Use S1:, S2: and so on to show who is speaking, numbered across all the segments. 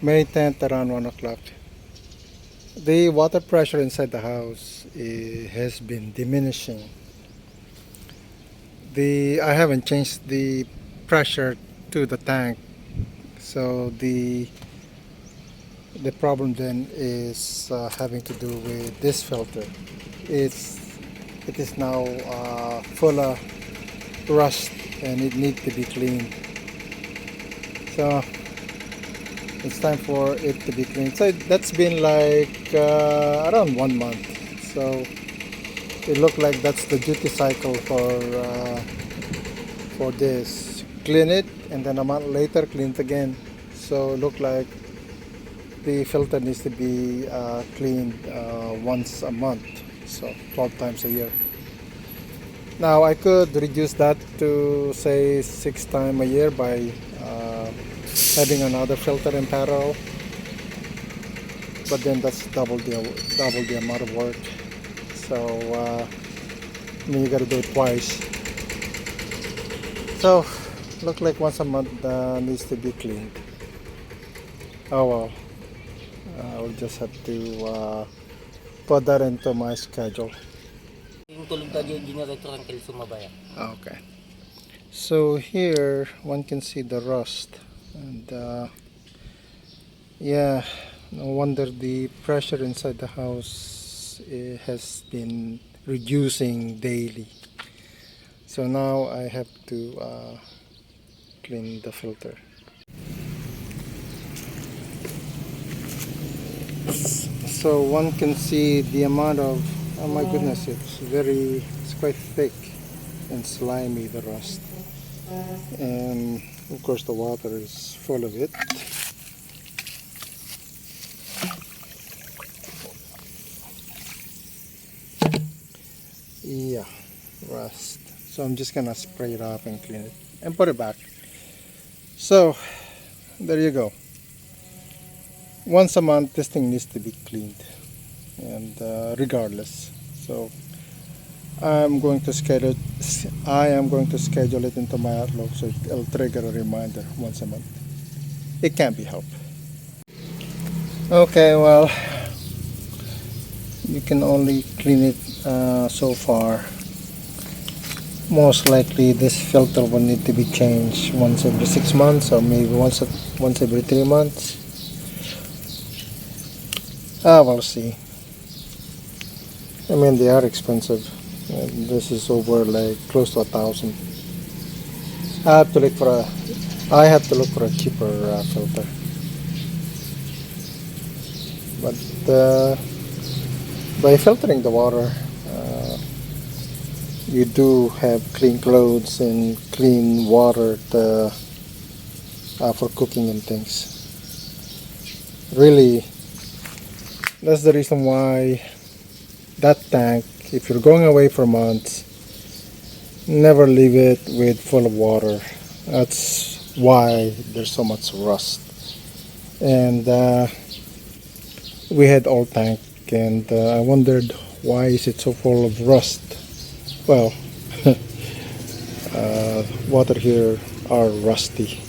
S1: May 10th around 1 o'clock. The water pressure inside the house has been diminishing. I haven't changed the pressure to the tank, so the problem then is having to do with this filter. It's it is now full of rust and it needs to be cleaned. So it's time for it to be cleaned. So that's been like around 1 month. So it looked like that's the duty cycle for this. Clean it and then a month later clean it again. So it looked like the filter needs to be cleaned once a month. So 12 times a year. Now I could reduce that to say 6 times a year by having another filter in parallel, but then that's double the amount of work. So I mean you got to do it twice. So look like once a month needs to be cleaned. Oh well, I'll just have to put that into my schedule. Okay. So here one can see the rust, and yeah, no wonder the pressure inside the house has been reducing daily. So now I have to clean the filter. So one can see the amount of, oh my goodness, it's quite thick and slimy, the rust. And of course the water is full of it. Yeah, rust. So I'm just gonna spray it off and clean it and put it back. So there you go. Once a month this thing needs to be cleaned, and regardless. So I am going to schedule it into my Outlook, so it'll trigger a reminder once a month. It can't be helped. Okay, well, you can only clean it so far. Most likely this filter will need to be changed once every 6 months, or maybe once every 3 months. We'll see. I mean, they are expensive. And this is over like close to 1,000. I have to look for a cheaper filter. But by filtering the water, you do have clean clothes and clean water for cooking and things. Really, that's the reason why that tank, if you're going away for months, never leave it with full of water. That's why there's so much rust. And we had old tank, and I wondered why is it so full of rust. Well, water here are rusty.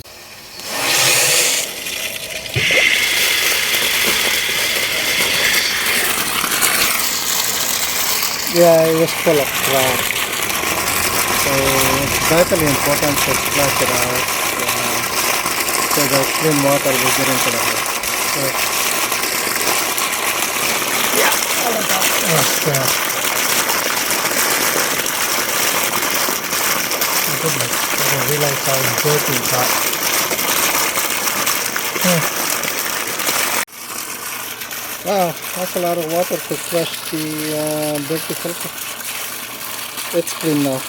S1: Yeah, it was full of crap. So it's vitally important to flush it out so that clean water will get into the house. So, yeah, all of that was goodness, I didn't realize how dirty it got. Wow, that's a lot of water to flush the dirty filter. It's clean now.